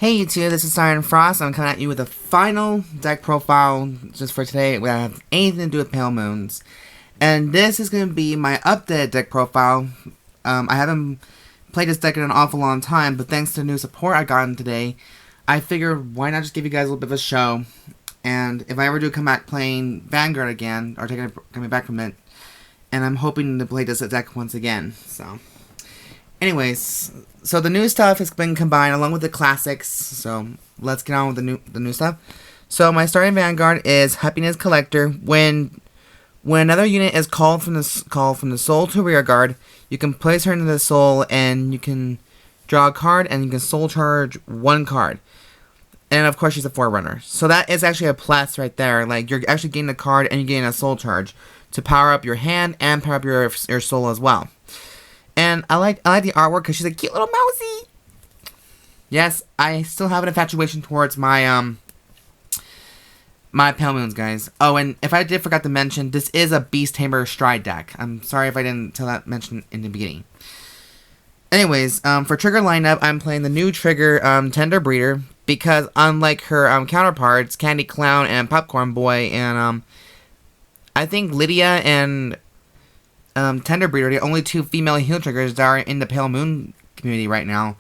Hey YouTube, this is Siren Frost. I'm coming at you with a final deck profile just for today. We have anything to do with Pale Moons. And this is going to be my updated deck profile. I haven't played this deck in an awful long time, but thanks to the new support I got today, I figured why not just give you guys a little bit of a show. And if I ever do come back playing Vanguard again, or coming back from it, and I'm hoping to play this deck once again, so... Anyways, so the new stuff has been combined along with the classics, so let's get on with the new stuff. So my starting Vanguard is Hypnotist Collector. When another unit is called from the soul to rear guard, you can place her into the soul and you can draw a card and you can soul charge one card. And of course she's a Forerunner. So that is actually a plus right there. Like you're actually getting a card and you're getting a soul charge to power up your hand and power up your soul as well. And I like the artwork because she's a cute little mousy. Yes, I still have an infatuation towards my my Pale Moons, guys. Oh, and if I forgot to mention, this is a Beast Tamer Stride deck. I'm sorry if I didn't mention in the beginning. Anyways, for trigger lineup, I'm playing the new trigger Tender Breeder because unlike her counterparts, Candy Clown and Popcorn Boy, and I think Lydia and Tender Breeder are the only two female heal triggers that are in the Pale Moon community right now.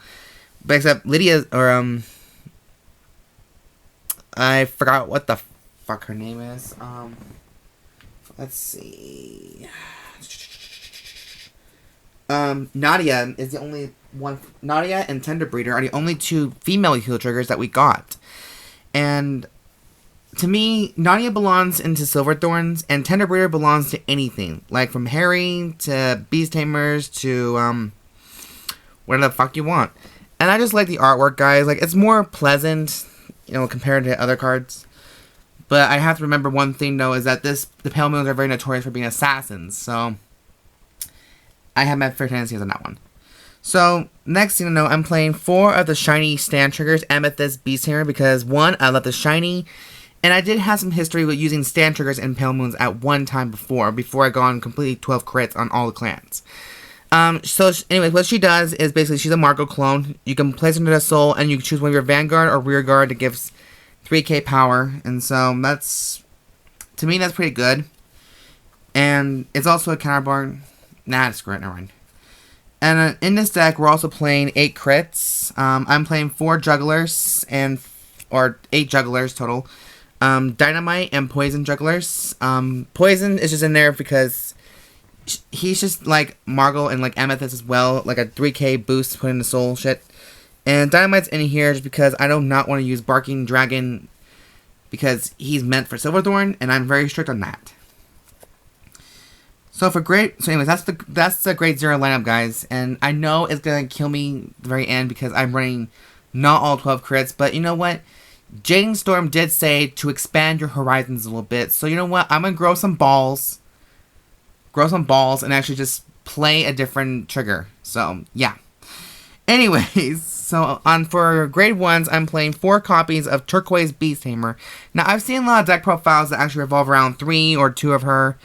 But except Lydia, or I forgot what the fuck her name is. Let's see. Nadia is the only one. Nadia and Tender Breeder are the only two female heal triggers that we got. And to me, Nadia belongs into Silverthorns, and Tender Breeder belongs to anything. Like, from Harri, to Beast Tamers, to, whatever the fuck you want. And I just like the artwork, guys. Like, it's more pleasant, you know, compared to other cards. But I have to remember one thing, though, is that the Pale Moons are very notorious for being assassins, so I have my fair tendencies on that one. So, next thing to know, I'm playing 4 of the shiny stand triggers, Amethyst, Beast Tamer, because, 1, I love the shiny. And I did have some history with using stand triggers in Pale Moons at one time before I gone completely 12 crits on all the clans. So anyway, what she does is basically she's a Margot clone. You can place her into the soul and you can choose one of your Vanguard or Rear Guard that gives 3k power. And so that's, to me, that's pretty good. And it's also a counterpart. Nah, screw it, never mind. And in this deck, we're also playing 8 crits. I'm playing 4 jugglers or 8 jugglers total. Dynamite and Poison jugglers. Poison is just in there because he's just like Margot and like Amethyst as well, like a 3k boost put in the soul shit. And Dynamite's in here just because I do not want to use Barking Dragon because he's meant for Silverthorn, and I'm very strict on that. So anyways, that's the Grade 0 lineup, guys. And I know it's gonna kill me at the very end because I'm running not all 12 crits, but you know what? Jane Storm did say to expand your horizons a little bit. So you know what? I'm going to grow some balls. And actually just play a different trigger. So, yeah. Anyways, so for grade 1s, I'm playing 4 copies of Turquoise Beast Tamer. Now, I've seen a lot of deck profiles that actually revolve around 3 or 2 of her.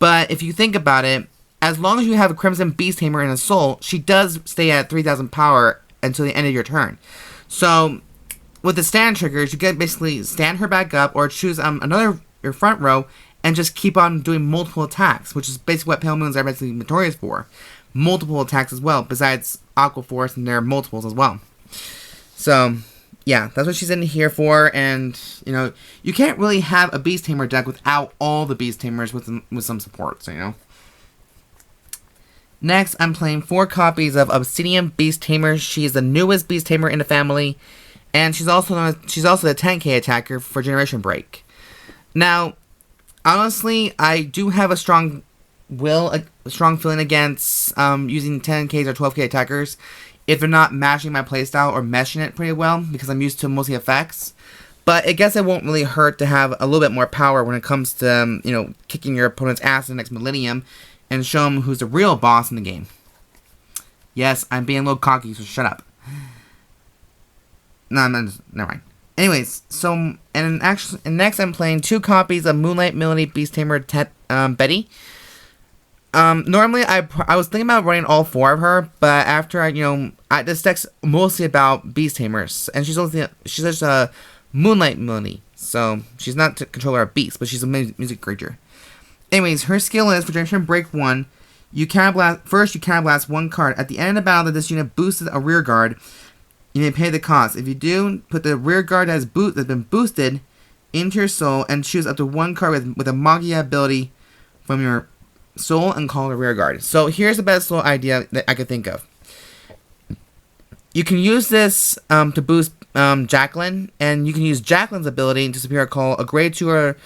But if you think about it, as long as you have a Crimson Beast Tamer in a soul, she does stay at 3,000 power until the end of your turn. So with the stand triggers, you can basically stand her back up or choose your front row and just keep on doing multiple attacks, which is basically what Pale Moons are basically notorious for. Multiple attacks as well, besides Aqua Force and their multiples as well. So, yeah, that's what she's in here for, and, you know, you can't really have a Beast Tamer deck without all the Beast Tamers with some support, so, you know. Next, I'm playing 4 copies of Obsidian Beast Tamer. She's the newest Beast Tamer in the family. And she's also the 10k attacker for Generation Break. Now, honestly, I do have a strong feeling against using 10ks or 12k attackers if they're not matching my playstyle or meshing it pretty well, because I'm used to mostly effects. But I guess it won't really hurt to have a little bit more power when it comes to, you know, kicking your opponent's ass in the next millennium and show them who's the real boss in the game. Yes, I'm being a little cocky, so shut up. No, never mind. Anyways, so, and next I'm playing 2 copies of Moonlight Melody Beast Tamer Betty. Normally I was thinking about running all 4 of her, but after this deck's mostly about Beast Tamers, and she's just a Moonlight Millie, so she's not a controller of beasts, but she's a music creature. Anyways, her skill is for Generation Break 1, you counterblast 1 card. At the end of the battle that this unit boosted a rear guard, you may pay the cost. If you do, put the rear guard that's been boosted into your soul and choose up to 1 card with a Magia ability from your soul and call it a rear guard. So here's the best little idea that I could think of. You can use this to boost Jacqueline, and you can use Jacqueline's ability to superior call a grade 2 or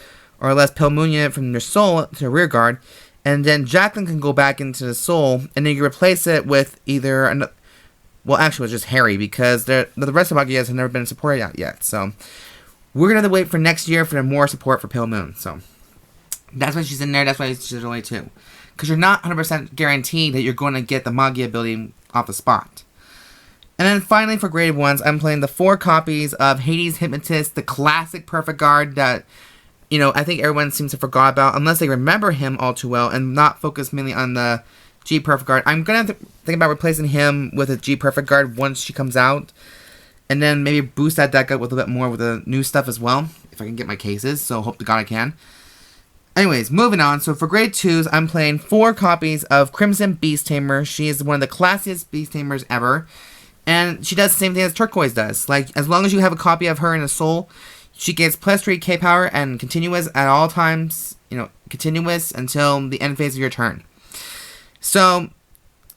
less Pale Moon unit from your soul to a rear guard, and then Jacqueline can go back into the soul, and then you replace it with either well, actually, it was just Harri, because the rest of the Magias have never been supported out yet. So we're gonna have to wait for next year for more support for Pale Moon. So that's why she's in there. That's why she's only 2, because you're not 100% guaranteed that you're going to get the Magia ability off the spot. And then finally, for grade 1s, I'm playing the 4 copies of Hades Hypnotist, the classic perfect guard that I think everyone seems to forgot about, unless they remember him all too well and not focus mainly on the G Perfect Guard. I'm going to think about replacing him with a G Perfect Guard once she comes out, and then maybe boost that deck up with a bit more with the new stuff as well, if I can get my cases, so hope to God I can. Anyways, moving on. So for grade 2s, I'm playing 4 copies of Crimson Beast Tamer. She is one of the classiest Beast Tamers ever, and she does the same thing as Turquoise does. Like, as long as you have a copy of her in a soul, she gets +3 K power and continuous at all times, continuous until the end phase of your turn. So,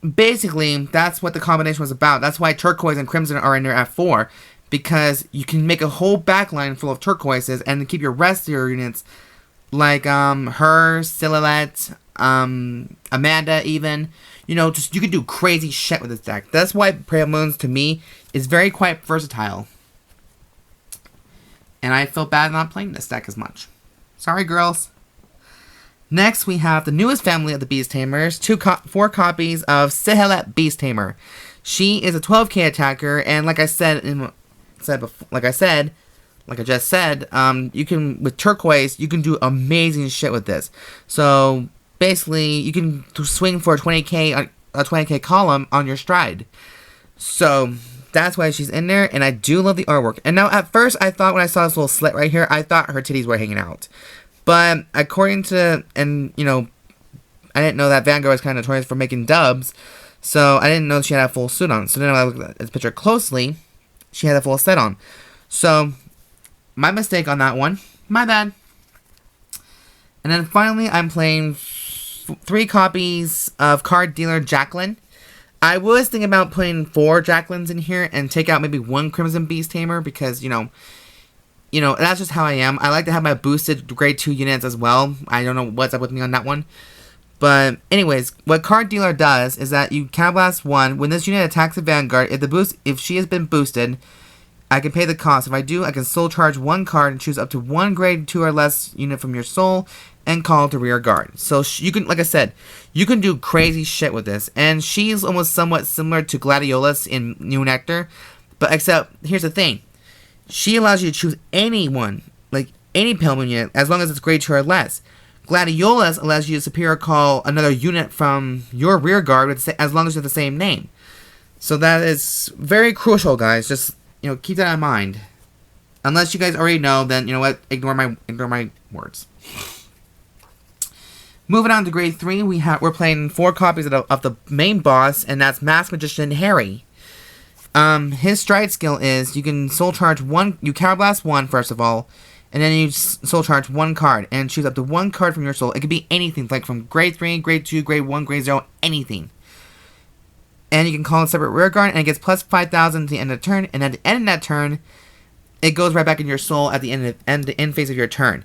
basically, that's what the combination was about. That's why Turquoise and Crimson are in there at 4, because you can make a whole backline full of Turquoises and keep your rest of your units, like her, Sinhalite, Amanda even. Just you can do crazy shit with this deck. That's why Pale Moons, to me, is very quite versatile. And I feel bad not playing this deck as much. Sorry, girls. Next, we have the newest family of the Beast Tamers, 4 copies of Sinhalite Beast Tamer. She is a 12k attacker, and like I just said, you can, with Turquoise, you can do amazing shit with this. So basically, you can swing for a 20k column on your stride. So that's why she's in there, and I do love the artwork. And now, at first, I thought when I saw this little slit right here, I thought her titties were hanging out. But according to, I didn't know that Vanguard was kind of notorious for making dubs, so I didn't know she had a full suit on. So then when I looked at this picture closely, she had a full set on. So, my mistake on that one. My bad. And then finally, I'm playing 3 copies of Card Dealer Jacqueline. I was thinking about putting 4 Jacquelines in here and take out maybe 1 Crimson Beast Tamer, because, that's just how I am. I like to have my boosted grade 2 units as well. I don't know what's up with me on that one. But anyways, what Card Dealer does is that you counterblast 1. When this unit attacks a Vanguard, if she has been boosted, I can pay the cost. If I do, I can soul charge 1 card and choose up to 1 grade 2 or less unit from your soul and call it to rear guard. So you can, like I said, you can do crazy shit with this. And she's almost somewhat similar to Gladiolus in New Nectar. But except, here's the thing. She allows you to choose anyone, like any Pale Moon unit, as long as it's grade 2 or less. Gladiolus allows you to superior call another unit from your rear guard as long as you have the same name. So that is very crucial, guys. Just, keep that in mind. Unless you guys already know, then, you know what? Ignore my words. Moving on to grade 3, we're playing 4 copies of the main boss, and that's Masked Magician Harri. His stride skill is you can soul charge 1, you counterblast 1 first of all, and then you soul charge 1 card and choose up to 1 card from your soul. It could be anything, like from grade 3, grade 2, grade 1, grade 0, anything. And you can call it separate rear guard, and it gets plus 5,000 to the end of the turn, and at the end of that turn, it goes right back in your soul at the end phase of your turn.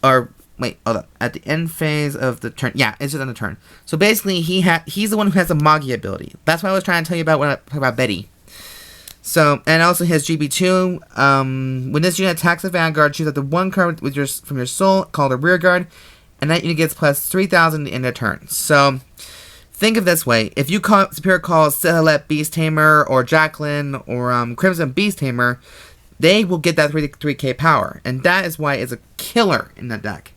Or wait, hold up. At the end phase of the turn. Yeah, it's just on the turn. So basically, he's the one who has the Magia ability. That's what I was trying to tell you about when I talked about Betty. So, and also his GB2. When this unit attacks a Vanguard, choose up the 1 card from your soul, called a rear guard, and that unit gets plus 3,000 in the turn. So, think of this way. If you superior call Sinhalite Beast Tamer, or Jacqueline, or Crimson Beast Tamer, they will get that 3k power. And that is why it's a killer in the deck.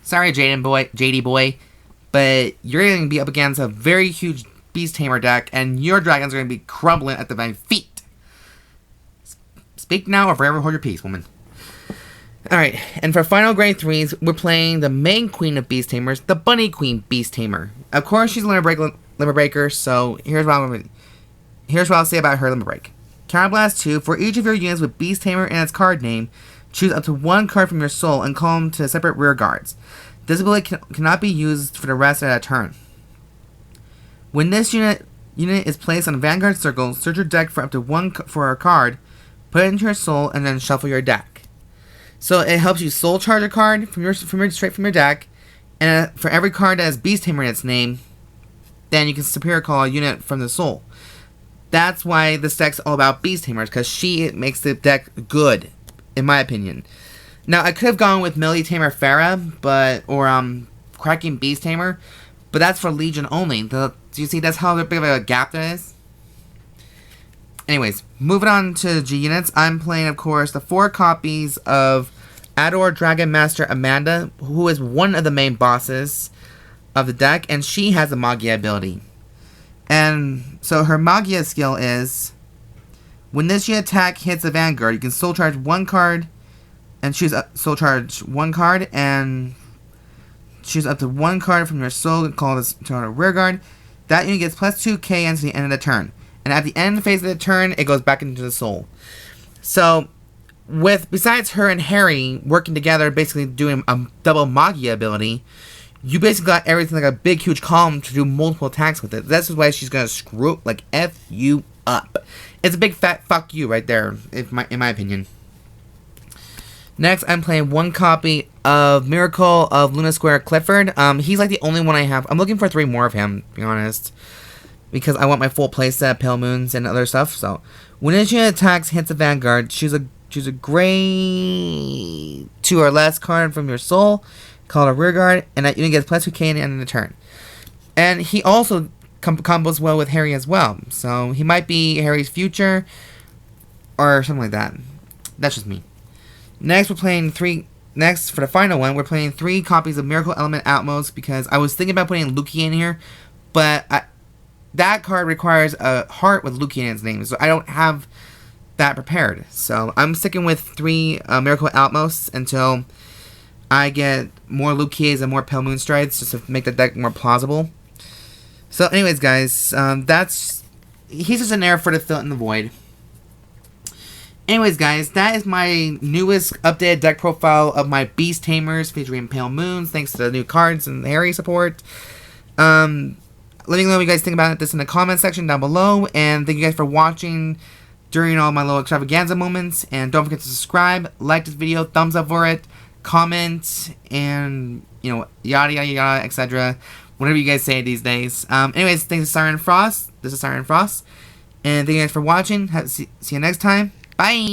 Sorry, JD boy, but you're going to be up against a very huge Beast Tamer deck, and your dragons are going to be crumbling at my feet. Speak now or forever hold your peace, woman. Alright, and for final grade 3s, we're playing the main queen of Beast Tamers, the Bunny Queen Beast Tamer. Of course, she's a limit breaker, so here's what I'll say about her limit break. Counterblast 2, for each of your units with Beast Tamer in its card name, choose up to one card from your soul and call them to separate rear guards. This ability cannot be used for the rest of that turn. When this unit is placed on a Vanguard Circle, search your deck for up to one for a card, put it into your soul, and then shuffle your deck. So it helps you soul charge a card straight from your deck, and for every card that has Beast Tamer in its name, then you can superior call a unit from the soul. That's why this deck's all about Beast Tamers, because she makes the deck good, in my opinion. Now, I could have gone with Melody Tamer Farah, or Cracking Beast Tamer, but that's for Legion only. Do you see that's how big of a gap that is? Anyways, moving on to G units, I'm playing, of course, the 4 copies of Ardor Dragon Master Amanda, who is one of the main bosses of the deck, and she has a Magia ability. And so her Magia skill is, when this unit attack hits a Vanguard, you can soul charge one card, and choose soul charge one card, and choose up to one card from your soul and call this to a rear guard. That unit gets plus 2k until the end of the turn. And at the end of the phase of the turn, it goes back into the soul. So, besides her and Harri working together, basically doing a double Magia ability, you basically got everything like a big, huge column to do multiple attacks with it. That's why she's gonna screw, like, F you up. It's a big fat fuck you right there, in my opinion. Next, I'm playing 1 copy of Miracle of Luna Square Clifford. He's like the only one I have. I'm looking for 3 more of him, to be honest, because I want my full playset, Pale Moons, and other stuff. So, when this unit attacks, hits a Vanguard, choose a gray 2 or less card from your soul, call it a rear guard, and that unit gets plus 2k at the end of the turn. And he also combos well with Harri as well. So, he might be Harri's future, or something like that. That's just me. Next, for the final one, we're playing 3 copies of Miracle Element Atmos, because I was thinking about putting Luki in here, but that card requires a heart with Luki in its name, so I don't have that prepared. So I'm sticking with 3 Miracle Atmos until I get more Luki's and more Pale Moon Strides, just to make the deck more plausible. So anyways, guys, he's just an air for to fill in the void. Anyways, guys, that is my newest updated deck profile of my Beast Tamers featuring Pale Moons, thanks to the new cards and the Harri support. Let me know what you guys think about this in the comment section down below, and thank you guys for watching during all my little extravaganza moments, and don't forget to subscribe, like this video, thumbs up for it, comment, and, yada yada yada, etc. Whatever you guys say these days. Anyways, thanks to Siren Frost. This is Siren Frost, and thank you guys for watching. See you next time. Bye!